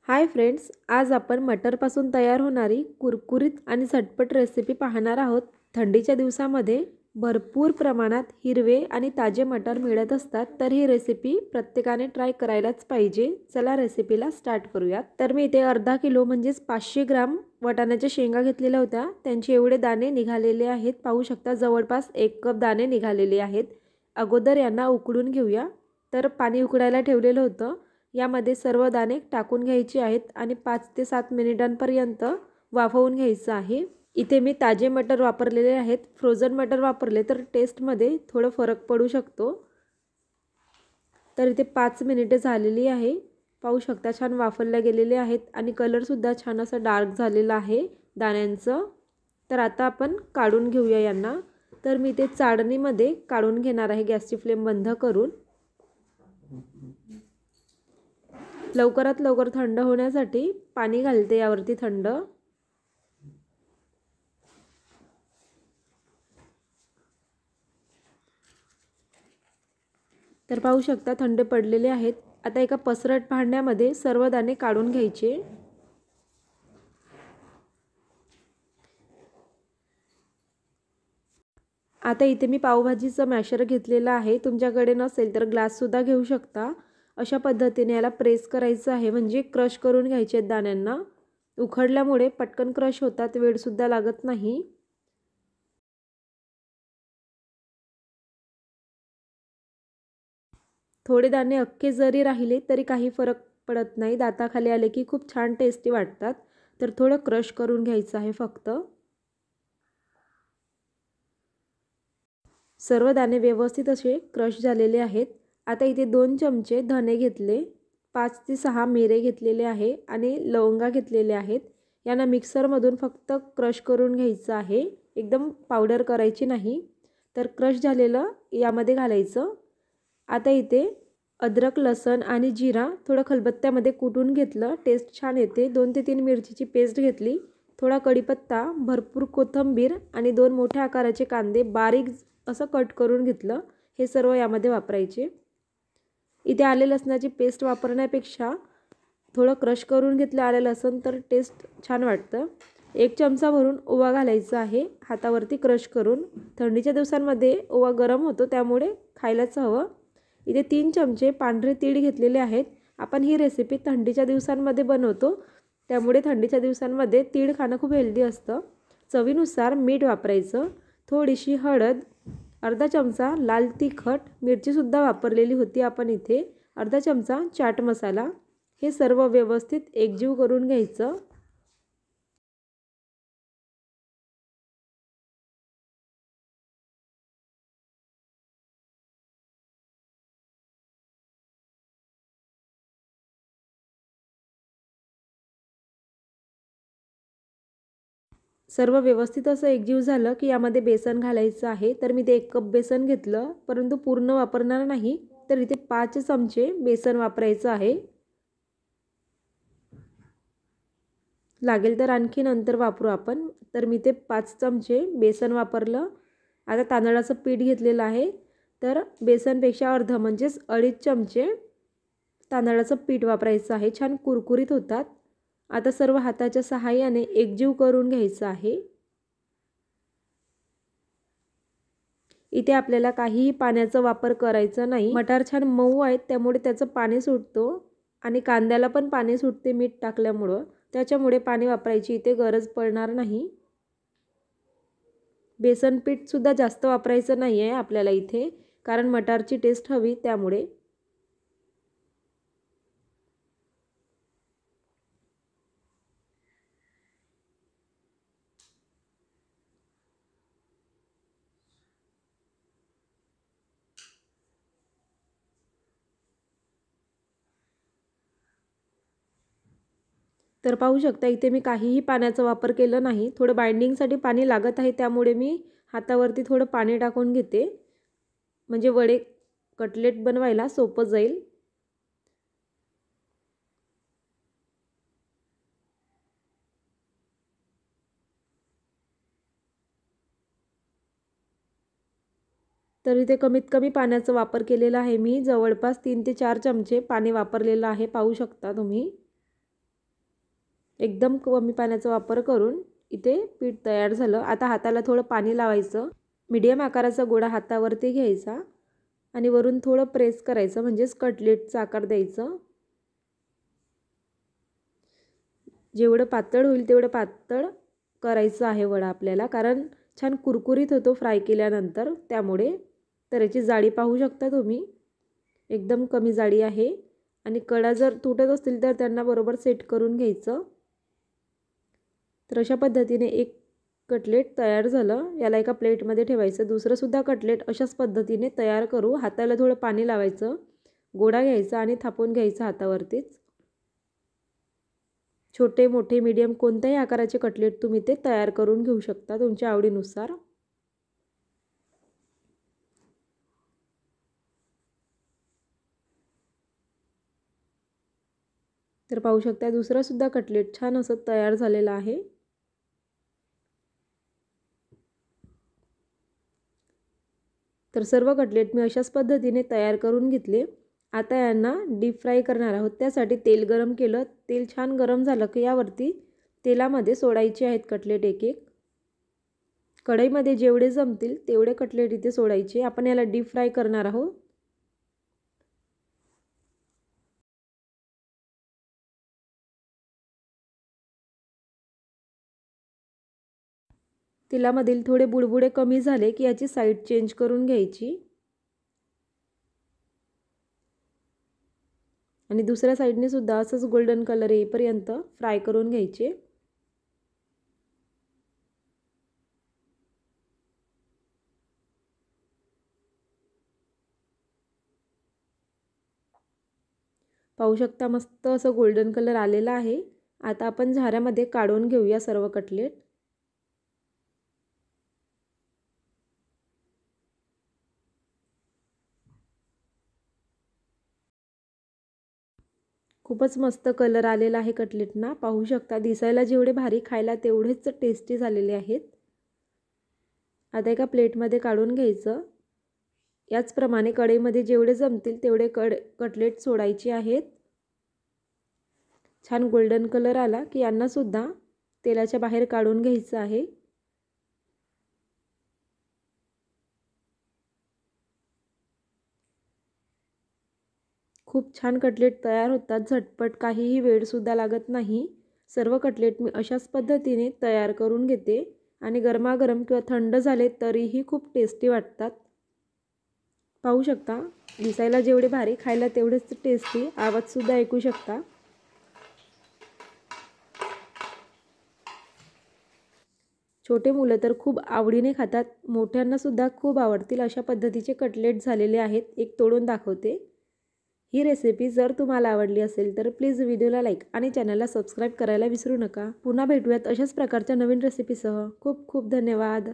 Hi friends, आज आपण मटरपासून तयार होणारी कुरकुरीत आणि झटपट रेसिपी पाहणार आहोत। थंडीच्या दिवसामध्ये भरपूर प्रमाणात हिरवे आणि ताजे मटर मिळत असतात, तर ही रेसिपी प्रत्येकाने ट्राय करायलाच पाहिजे। चला रेसिपीला स्टार्ट करूयात। तर मी इथे अर्धा किलो म्हणजेच 500 ग्राम वाटाण्याच्या शेंगा घेतलेल्या होत्या। त्यांचे एवढे दाणे निघालेले आहेत, पाहू शकता जवळपास 1 कप दाणे निघालेले आहेत। अगोदर यांना उकडून घेऊया। तर पाणी उकडायला ठेवलेलं होतं, यामध्ये सर्व दाणे टाकून घ्यायचे आहेत आणि 5 ते 7 मिनिटांपर्यंत वाफवून घ्यायचं आहे। इथे मी ताजे मटर वापरलेले आहेत, फ्रोझन मटर वापरले तर टेस्टमध्ये थोडा फरक पडू शकतो। तर इथे 5 मिनिटे झालेली आहे, पाहू शकता छान वाफरले गेलेले आहेत आणि कलर सुद्धा छान असा डार्क झालेला आहे दाण्यांचं। तर आता आपण काढून घेऊया यांना। तर मी ते चाळणीमध्ये काढून घेणार आहे गॅसची फ्लेम बंद करून। लवकरात लवकर थंड होण्यासाठी पाणी घालते यावरती थंड। तर पाहू शकता थंड पडलेले आहेत। आता एका पसरट भांड्यामध्ये सर्व दाणे काढून घ्यायचे। आता इथे मी पावभाजीचं मॅशर घेतलेला आहे, तुमच्याकडे नसेल तर ग्लास सुद्धा घेऊ शकता। अशा पद्धतीने याला प्रेस करायचं आहे, म्हणजे क्रश करून घ्यायचे आहेत दाण्यांना। उखडल्यामुळे पटकन क्रश होतात, वेळ सुद्धा लागत नाही। थोडे दाणे अख्खे जरी राहिले तरी काही फरक पडत नाही, दाताखाली आले की खूप छान टेस्टी वाटतात। तर थोडं क्रश करून घ्यायचं आहे फक्त। सर्व दाणे व्यवस्थित असे क्रश झालेले आहेत। आता इथे 2 चमचे धने घेतले, 5 ते 6 मिरे घेतलेले आहे आणि लवंगा घेतलेले आहेत। यांना मिक्सरमधून फक्त क्रश करून घ्यायचं आहे, एकदम पावडर करायची नाही। तर क्रश झालेलं यामध्ये घालायचं। आता इथे अद्रक, लसूण आणि जिरा थोडं खलबत्त्यामध्ये कुटून घेतलं, टेस्ट छान येते। 2 ते 3 मिरचीची पेस्ट घेतली, थोडा कढीपत्ता, भरपूर कोथिंबीर आणि 2 मोठ्या आकाराचे कांदे बारीक असं कट करून घेतलं। हे सर्व यामध्ये वापरायचे। इथे आले लसणाची पेस्ट वापरण्यापेक्षा थोडं क्रश करून घेतलं आले लसूण तर टेस्ट छान वाटतं। 1 चमचा भरून ओवा घालायचा आहे, हातावरती क्रश करून। थंडीच्या दिवसांमध्ये ओवा गरम होतो, त्यामुळे खायलाच हवं। इथे 3 चमचे पांढरे तीळ घेतलेले आहेत। आपण ही रेसिपी थंडीच्या दिवसांमध्ये बनवतो, त्यामुळे थंडीच्या दिवसांमध्ये तीळ खाणं खूप हेल्दी असतं। चवीनुसार मीठ वापरायचं, थोडीशी हळद, अर्धा चमचा लाल तिखट, मिरची सुद्धा वापरलेली होती आपण इथे, अर्धा चमचा चाट मसाला। हे सर्व व्यवस्थित एकजीव करून घ्यायचं। सर्व व्यवस्थित असं एकजीव झालं की यामध्ये बेसन घालायचं आहे। तर मी ते 1 कप बेसन घेतलं, परंतु पूर्ण वापरणार नाही, तर इथे 5 चमचे बेसन वापरायचं आहे। लागेल तर आणखी नंतर वापरू आपण। तर मी ते 5 चमचे बेसन वापरलं। आता तांदळाचं पीठ घेतलेलं आहे, तर बेसनपेक्षा अर्ध म्हणजेच 2.5 चमचे तांदळाचं पीठ वापरायचं आहे, छान कुरकुरीत होतात। आता सर्व हाताच्या सहाय्याने एकजीव करून घ्यायचं आहे। इथे आपल्याला काहीही पाण्याचा वापर करायचा नाही, मटार छान मऊ आहेत त्यामुळे त्याचं पाणी सुटतो आणि कांद्याला पण पाणी सुटते मीठ टाकल्यामुळे, त्याच्यामुळे पाणी वापरायची इथे गरज पडणार नाही। बेसन पीठ सुद्धा जास्त वापरायचं नाही आहे आपल्याला इथे, कारण मटारची टेस्ट हवी त्यामुळे। तर पाहू शकता इथे मी काहीही पाण्याचा वापर केला नाही, थोडं बाइंडिंगसाठी पाणी लागत आहे, त्यामुळे मी हातावरती थोडं पाणी टाकून घेते, म्हणजे वडे कटलेट बनवायला सोपं जाईल। तर इथे कमीत कमी पाण्याचा वापर केलेला आहे मी, जवळपास 3 ते 4 चमचे पाणी वापरलेलं आहे, पाहू शकता तुम्ही। एकदम कमी पाण्याचा वापर करून इथे पीठ तयार झालं। आता हाताला थोडं पाणी लावायचं, मीडियम आकाराचा गोळा हातावरती घ्यायचा आणि वरून थोडं प्रेस करायचं, म्हणजेच कटलेटचा आकार द्यायचं। जेवढं पातळ होईल तेवढं पातळ करायचं आहे वडा आपल्याला, कारण छान कुरकुरीत होतो फ्राय केल्यानंतर। त्यामुळे तर याची जाडी पाहू शकता तुम्ही, एकदम कमी जाडी आहे आणि कडा जर तुटत असतील तर त्यांना बरोबर सेट करून घ्यायचं। तर अशा पद्धतीने एक कटलेट तयार झालं। याला एका प्लेटमध्ये ठेवायचं। दुसरं सुद्धा कटलेट अशाच पद्धतीने तयार करू। हाताला थोडं पाणी लावायचं, गोळा घ्यायचा आणि थापून घ्यायचा हातावरतीच। छोटे मोठे मीडियम कोणत्याही आकाराचे कटलेट तुम्ही ते तयार करून घेऊ शकता तुमच्या आवडीनुसार। तर पाहू शकता दुसरा सुद्धा कटलेट छान असं तयार झालेला आहे। तर सर्व कटलेट मी अशाच पद्धतीने तयार करून घेतले। आता यांना डीप फ्राय करणार आहोत। त्यासाठी तेल गरम केलं। तेल छान गरम झालं की यावरती तेलामध्ये सोडायचे आहेत कटलेट एक एक। कढईमध्ये जेवढे जमतील तेवढे कटलेट इथे सोडायचे। आपण याला डीप फ्राय करणार आहोत। तेलामधील थोडे बुडबुडे कमी झाले की याची साईड चेंज करून घ्यायची आणि दुसऱ्या साईडने सुद्धा असंच गोल्डन कलर येईपर्यंत फ्राय करून घ्यायचे। पाहू शकता मस्त असं गोल्डन कलर आलेला आहे। आता आपण झाऱ्यामध्ये काढून घेऊया सर्व कटलेट। खूपच मस्त कलर आलेला आहे कटलेटना। पाहू शकता दिसायला जेवढे भारी खायला तेवढेच टेस्टी झालेले आहेत। आता एका प्लेटमध्ये काढून घ्यायचं। याचप्रमाणे कढईमध्ये जेवढे जमतील तेवढे कटलेट सोडायचे आहेत। छान गोल्डन कलर आला की यांना सुद्धा तेलाच्या बाहेर काढून घ्यायचं आहे। खूप छान कटलेट तयार होतात झटपट, काहीही वेळ सुद्धा लागत नाही। सर्व कटलेट मी अशाच पद्धतीने तयार करून घेते आणि गरमागरम किंवा थंड झाले तरीही खूप टेस्टी वाटतात। पाहू शकता दिसायला जेवढे भारी खायला तेवढेच टेस्टी, आवाज सुद्धा ऐकू शकता। छोटे मुलं तर खूप आवडीने खातात, मोठ्यांना सुद्धा खूप आवडतील अशा पद्धतीचे कटलेट झालेले आहेत। एक तोडून दाखवते। ही रेसिपी जर तुम्हाला आवडली असेल तर प्लीज व्हिडिओला लाईक आणि चॅनलला सबस्क्राईब करायला विसरू नका। पुन्हा भेटूयात अशाच प्रकारच्या नवीन रेसिपीसह। खूप खूप धन्यवाद।